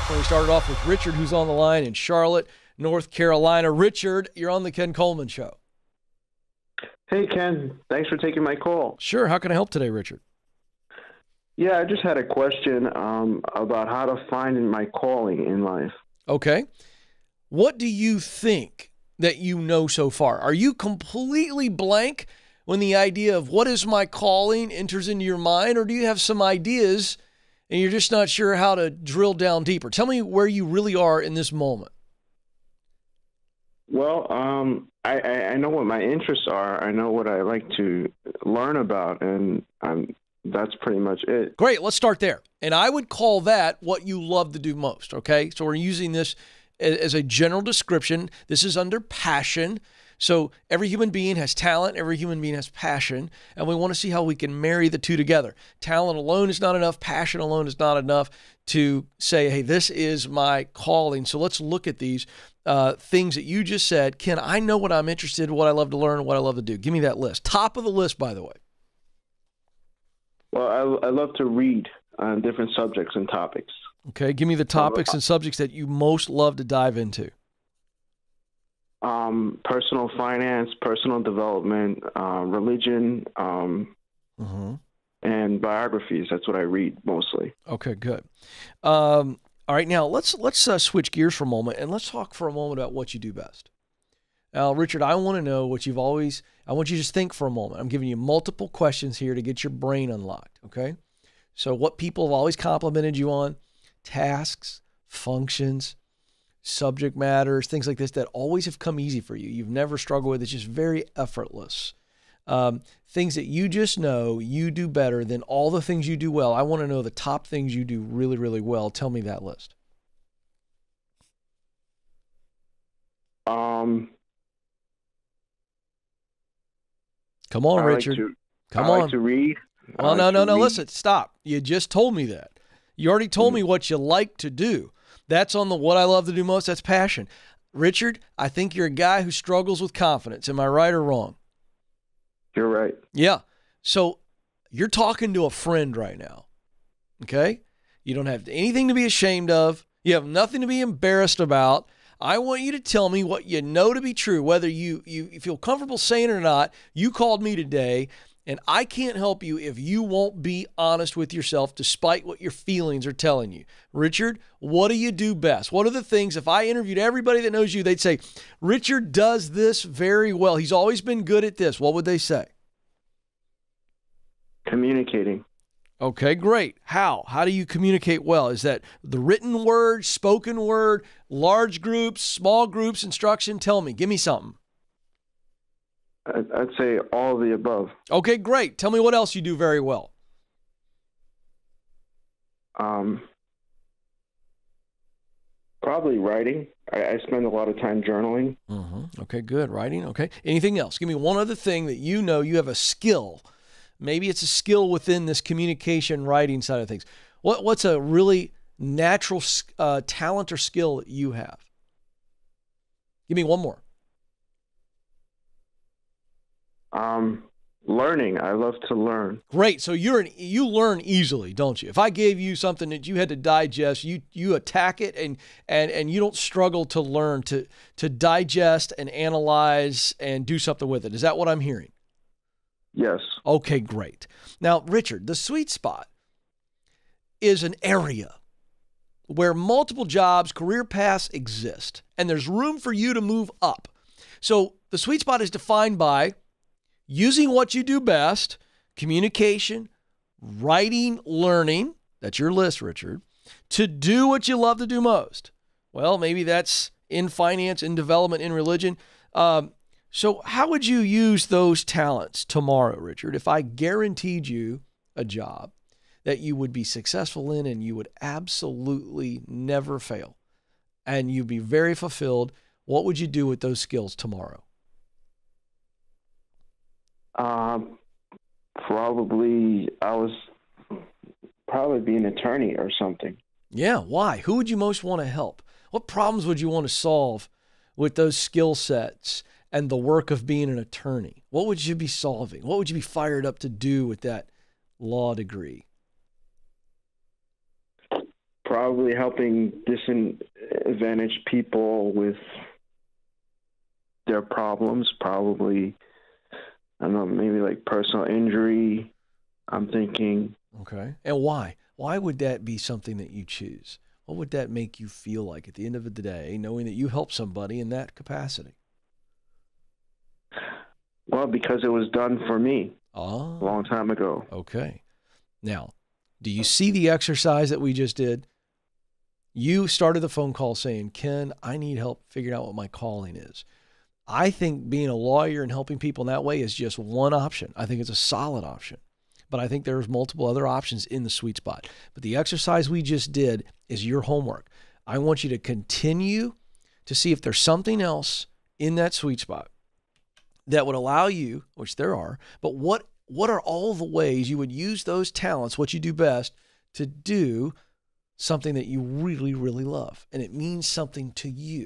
We started off with Richard, who's on the line in Charlotte, North Carolina. Richard, you're on the Ken Coleman Show. Hey, Ken. Thanks for taking my call. Sure. How can I help today, Richard? Yeah, I just had a question about how to find my calling in life. Okay. What do you think that you know so far? Are you completely blank when the idea of what is my calling enters into your mind, or do you have some ideas and you're just not sure how to drill down deeper? Tell me where you really are in this moment. Well, I know what my interests are. I know what I like to learn about, and that's pretty much it. Great. Let's start there. And I would call that what you love to do most. Okay. So we're using this as a general description. This is under passion. So every human being has talent. Every human being has passion. And we want to see how we can marry the two together. Talent alone is not enough. Passion alone is not enough to say, hey, this is my calling. So let's look at these things that you just said. Ken, I know what I'm interested in, what I love to learn, what I love to do. Give me that list. Top of the list, by the way. Well, I love to read on different subjects and topics. Okay. Give me the topics and subjects that you most love to dive into. Personal finance, personal development, religion, and biographies. That's what I read mostly. Okay, good. All right, now let's switch gears for a moment and let's talk for a moment about what you do best. Now, Richard, I want to know what you've always. I want you to just think for a moment. I'm giving you multiple questions here to get your brain unlocked. Okay, so what people have always complimented you on: tasks, functions, subject matters, things like this that always have come easy for you. You've never struggled with. It's just very effortless. Things that you just know you do better than all the things you do well. I want to know the top things you do really, really well. Tell me that list. Come on, Richard. Come on. I like to read. Well, no. Listen, stop. You just told me that. You already told me what you like to do. That's on the what I love to do most. That's passion. Richard, I think you're a guy who struggles with confidence. Am I right or wrong? You're right. Yeah. So you're talking to a friend right now. Okay? You don't have anything to be ashamed of. You have nothing to be embarrassed about. I want you to tell me what you know to be true, whether you feel comfortable saying it or not. You called me today, and I can't help you if you won't be honest with yourself despite what your feelings are telling you. Richard, what do you do best? What are the things, if I interviewed everybody that knows you, they'd say, Richard does this very well. He's always been good at this. What would they say? Communicating. Okay, great. How? How do you communicate well? Is that the written word, spoken word, large groups, small groups, instruction? Tell me. Give me something. I'd say all of the above. Okay, great. Tell me what else you do very well. Probably writing. I spend a lot of time journaling. Okay, good. Writing. Okay. Anything else? Give me one other thing that you know you have a skill. Maybe it's a skill within this communication writing side of things. What's a really natural talent or skill that you have? Give me one more. Learning. I love to learn. Great. So you learn easily, don't you? If I gave you something that you had to digest, you attack it and you don't struggle to learn, to digest and analyze and do something with it. Is that what I'm hearing? Yes. Okay, great. Now, Richard, the sweet spot is an area where multiple jobs, career paths exist, and there's room for you to move up. So the sweet spot is defined by using what you do best, communication, writing, learning, that's your list, Richard, to do what you love to do most. Well, maybe that's in finance, in development, in religion. So how would you use those talents tomorrow, Richard, if I guaranteed you a job that you would be successful in and you would absolutely never fail and you'd be very fulfilled? What would you do with those skills tomorrow? Probably be an attorney or something. Yeah. Why? Who would you most want to help? What problems would you want to solve with those skill sets and the work of being an attorney? What would you be solving? What would you be fired up to do with that law degree? probably helping disadvantaged people with their problems, probably, I don't know, maybe like personal injury, I'm thinking. Okay. And why? Why would that be something that you choose? What would that make you feel like at the end of the day, knowing that you help somebody in that capacity? Well, because it was done for me a long time ago. Okay. Now, do you see the exercise that we just did? You started the phone call saying, Ken, I need help figuring out what my calling is. I think being a lawyer and helping people in that way is just one option. I think it's a solid option. But I think there's multiple other options in the sweet spot. But the exercise we just did is your homework. I want you to continue to see if there's something else in that sweet spot that would allow you, which there are, but what are all the ways you would use those talents, what you do best, to do something that you really, really love, and it means something to you.